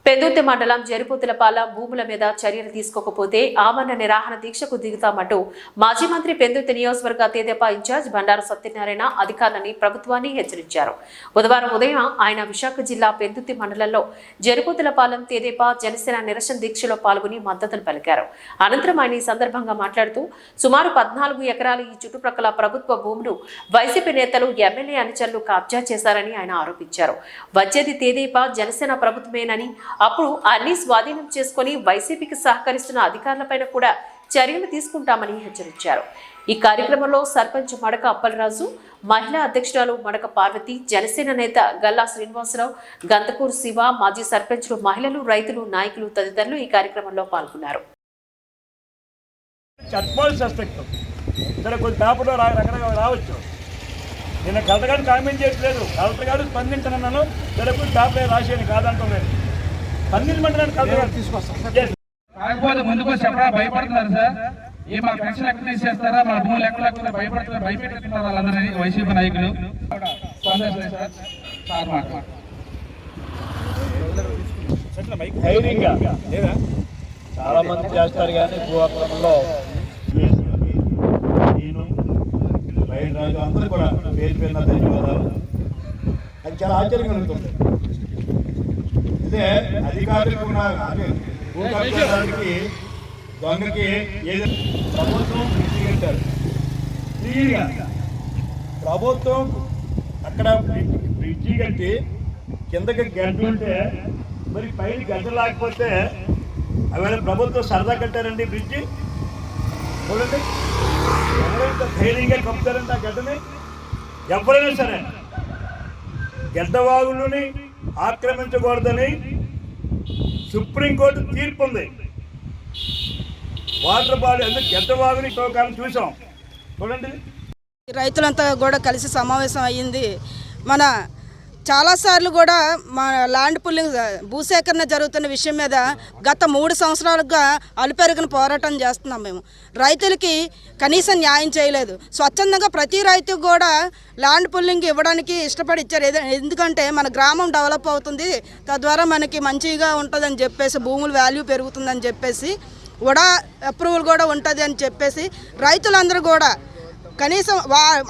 పెందుర్తి మండలం జరిపోతులపాల భూముల మీద చర్యలు తీసుకోకపోతే ఆమరణ నిరాహార దీక్షకు దిగుతామంటూ మాజీ మంత్రి పెందుర్తి నియోజకవర్గ తెదేపా ఇన్ఛార్జ్ బండారు సత్యనారాయణ అధికారులని ప్రభుత్వాన్ని హెచ్చరించారు. బుధవారం ఉదయం ఆయన విశాఖ జిల్లా పెందుర్తి మండలంలో జరిపోతులపాలెం తెదేపా జనసేన నిరసన దీక్షలో పాల్గొని మద్దతును పలికారు. అనంతరం ఆయన ఈ సందర్భంగా మాట్లాడుతూ సుమారు 14 ఎకరాల ఈ చుట్టుప్రక్కల ప్రభుత్వ భూములు వైసీపీ నేతలు ఎమ్మెల్యే అనుచరులు కబ్జా చేశారని ఆయన ఆరోపించారు. వచ్చేది తెదేపా జనసేన ప్రభుత్వమేనని అప్పుడు అన్ని స్వాధీనం చేసుకుని వైసీపీకి సహకరిస్తున్న అధికారులపైన కూడా చర్యలు తీసుకుంటామని హెచ్చరించారు. ఈ కార్యక్రమంలో సర్పంచ్ మడక అప్పలరాజు, మహిళా అధ్యక్షురాలు మడక పార్వతి, జనసేన నేత గల్లా శ్రీనివాసరావు, గంతకూరు శివ, మాజీ సర్పంచ్లు, మహిళలు, రైతులు, నాయకులు తదితరులు ఈ కార్యక్రమంలో పాల్గొన్నారు. నేను కలెక్టర్ గారిని కామెంట్ చేయట్లేదు, కలెక్టర్ గారు స్పందించనన్నాను. తెలుగు టాప్ రాసేది కాదంటున్నాను, స్పందించమంటున్నాను. కలెక్టర్ గారు తీసుకొస్తాను. కాకపోతే ముందుకు చెప్పడా భయపడుతున్నారు సార్. ఏ మా పెన్షన్ ఎక్కడ తీసేస్తారా, మా భూములు ఎక్కడ భయపడుతున్నారు, భయపెట్టుతున్నారు వాళ్ళందరినీ వైసీపీ నాయకులు. చాలా మంది చేస్తారు కానీ భూఆక్రమణలో రాజు అందరూ కూడా పేరు పేరున ధన్యవాదాలు. అది చాలా ఆశ్చర్యంగా ఉంటుంది. అదే అధికారులకు భూకబ్జానికి దొంగకి ఏదైనా ప్రభుత్వం బ్రిడ్జి కట్టారు. క్లియర్గా ప్రభుత్వం అక్కడ బ్రిడ్జి కట్టి కిందకి గడ్డ ఉంటే మరి పైన గడ్డ లేకపోతే అవేళ ప్రభుత్వం సరదా కట్టారండి బ్రిడ్జి. చూడండి, ఎవరైతే ధైర్యంగా కప్పుతారంటే ఆ గడ్డని, ఎవరైనా సరే గడ్డవాగులని ఆక్రమించకూడదని సుప్రీంకోర్టు తీర్పు ఉంది. వాటర్ బాడీ అంటే గడ్డవాగుని కాలం చూసాం. చూడండి, రైతులంతా కూడా కలిసి సమావేశం అయ్యింది. మన చాలాసార్లు కూడా మా ల్యాండ్ పుల్లింగ్ భూసేకరణ జరుగుతున్న విషయం మీద గత 3 సంవత్సరాలుగా అలుపెరుగని పోరాటం చేస్తున్నాం. మేము రైతులకి కనీసం న్యాయం చేయలేదు. స్వచ్ఛందంగా ప్రతి రైతుకు కూడా ల్యాండ్ పుల్లింగ్ ఇవ్వడానికి ఇష్టపడి ఇచ్చారు. ఎందుకంటే మన గ్రామం డెవలప్ అవుతుంది, తద్వారా మనకి మంచిగా ఉంటుందని చెప్పేసి, భూముల వాల్యూ పెరుగుతుందని చెప్పేసి, కూడా అప్రూవల్ కూడా ఉంటుంది అని చెప్పేసి రైతులందరూ కూడా కనీసం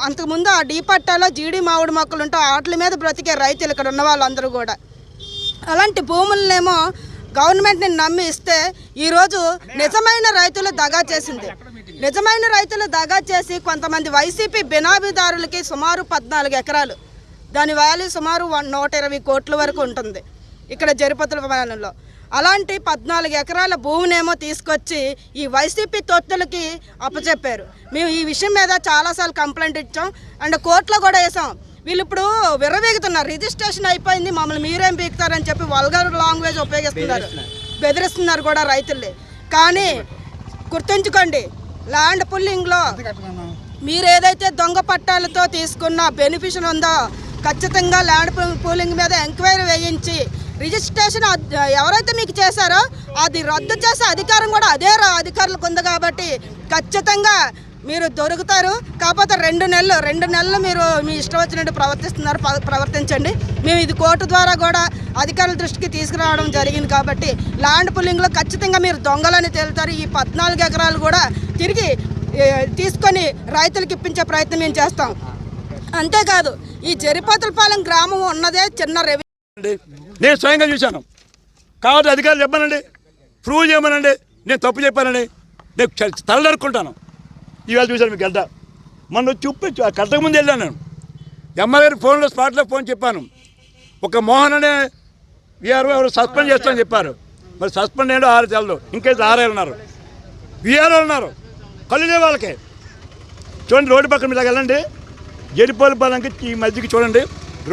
అంతకుముందు ఆ డీపట్టాలో జీడి మామిడి మొక్కలు ఉంటే వాటి మీద బ్రతికే రైతులు ఇక్కడ ఉన్న వాళ్ళందరూ కూడా అలాంటి భూములనేమో గవర్నమెంట్ని నమ్మి ఇస్తే ఈరోజు నిజమైన రైతులు దగా చేసింది. నిజమైన రైతులు దగా చేసి కొంతమంది వైసీపీ బినామీదారులకి సుమారు 14 ఎకరాలు, దాని వాల్యూ సుమారు 120 కోట్ల వరకు ఉంటుంది ఇక్కడ జరిపోతులపాలెంలో. అలాంటి 14 ఎకరాల భూమినేమో తీసుకొచ్చి ఈ వైసీపీ తొత్తులకి అప్పచెప్పారు. మేము ఈ విషయం మీద చాలాసార్లు కంప్లైంట్ ఇచ్చాం అండ్ కోర్టులో కూడా వేసాం. వీళ్ళు ఇప్పుడు విర్రవీగుతున్నారు, రిజిస్ట్రేషన్ అయిపోయింది, మమ్మల్ని మీరేం పీకుతారని చెప్పి వల్గర్ లాంగ్వేజ్ ఉపయోగిస్తున్నారు, బెదిరిస్తున్నారు కూడా రైతుల్ని. కానీ గుర్తుంచుకోండి, ల్యాండ్ పుల్లింగ్లో మీరు ఏదైతే దొంగ పట్టాలతో తీసుకున్న బెనిఫిషన్ ఉందో ఖచ్చితంగా ల్యాండ్ పూలింగ్ మీద ఎంక్వైరీ వేయించి రిజిస్ట్రేషన్ ఎవరైతే మీకు చేశారో అది రద్దు చేసే అధికారం కూడా అదే అధికారులకు ఉంది. కాబట్టి ఖచ్చితంగా మీరు దొరుకుతారు. కాకపోతే 2 నెలలు మీరు మీ ఇష్టం వచ్చినట్టు ప్రవర్తించండి. మేము ఇది కోర్టు ద్వారా కూడా అధికారుల దృష్టికి తీసుకురావడం జరిగింది. కాబట్టి ల్యాండ్ పుల్లింగ్లో ఖచ్చితంగా మీరు దొంగలని తేలుతారు. ఈ 14 ఎకరాలు కూడా తిరిగి తీసుకొని రైతులకు ఇప్పించే ప్రయత్నం మేము చేస్తాం. అంతేకాదు, ఈ జరిపోతులపాలెం గ్రామం ఉన్నదే చిన్న రెవెన్యూ. నేను స్వయంగా చూశాను. కాబట్టి అధికారులు చెప్పానండి, ప్రూవ్ చేయమనండి. నేను తప్పు చెప్పానండి, నేను తలదరుకుంటాను. ఇవాళ చూశాను మీకు గడ్డ. మొన్న చూపించు కట్టక ముందు వెళ్ళాను నేను. ఎమ్మెల్యే ఫోన్లో స్పాట్లో ఫోన్ చెప్పాను. ఒక మోహన్ అనే వీఆర్ఓ ఎవరు సస్పెండ్ చేస్తామని చెప్పారు. మరి సస్పెండ్ ఏంటో 6 తెలదు, ఇంకైతే 6 ఉన్నారు, వీఆర్ఓ ఉన్నారు, కళ్ళు వాళ్ళకి. చూడండి, రోడ్డు పక్కన మీరు వెళ్ళండి, జరిపోతులపాలెంకి ఈ మధ్యకి చూడండి,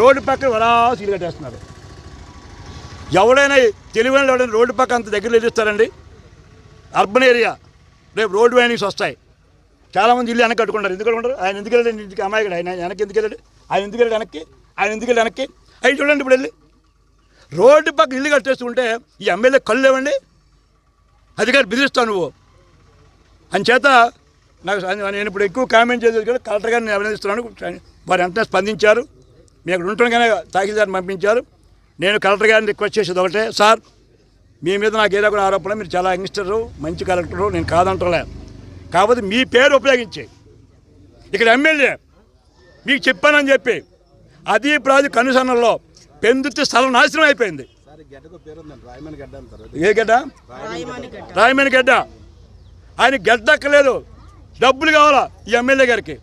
రోడ్డు పక్కన వరా సీలు కట్టేస్తున్నారు. ఎవడైనా తెలివైన ఎవడైనా రోడ్డు పక్క అంత దగ్గర ఎదురుస్తారండి. అర్బన్ ఏరియా, రేపు రోడ్డు వైనింగ్స్ వస్తాయి. చాలామంది ఇల్లు వెనక్కి కట్టుకుంటారు. ఎందుకు కట్టుకుంటారు? ఆయన ఎందుకు వెళ్ళాడు ఇంటికి? అమ్మాయి ఆయన వెనక్కి ఎందుకు వెళ్ళాడు? ఆయన ఎందుకు వెళ్ళాడు వెనక్కి? ఆయన ఎందుకు వెళ్ళి వెనక్కి? అవి చూడండి, ఇప్పుడు వెళ్ళి రోడ్డు పక్క ఇల్లు కట్టేస్తుంటే ఈ ఎమ్మెల్యే కళ్ళు లేవండి. అధికారి బెదిరిస్తావు నువ్వు అని చేత నాకు నేను ఇప్పుడు ఎక్కువ కామెంట్ చేసేది కూడా కలెక్టర్ గారిని అభినందిస్తున్నాను. వారు వెంటనే స్పందించారు. మేము అక్కడ ఉంటుండగానే తహసీల్దార్ని పంపించారు. నేను కలెక్టర్ గారిని రిక్వెస్ట్ చేసేది ఒకటే, సార్ మీ మీద నాకు ఏదో కూడా ఆరోపణ, మీరు చాలా యంగ్స్టరు, మంచి కలెక్టరు, నేను కాదంటలే. కాకపోతే మీ పేరు ఉపయోగించి ఇక్కడ ఎమ్మెల్యే మీకు చెప్పానని చెప్పి అది ప్రాజెక్ట్ అనుసరణలో పెందుర్తి స్థలం నాశనం అయిపోయింది. ఏ గడ్డ? రాయమణి గడ్డ. ఆయన గడ్డ ఎక్కలేదు, డబ్బులు కావాలా ఈ ఎమ్మెల్యే గారికి.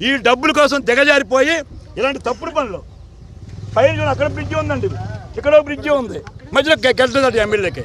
ఈ డబ్బుల కోసం దిగజారిపోయి ఇలాంటి తప్పుడు పనులు. పైన అక్కడ బ్రిడ్జి ఉందండి, ఇక్కడ బ్రిడ్జి ఉంది, మధ్యలో గడ్డ ఎమ్మెల్యేకి.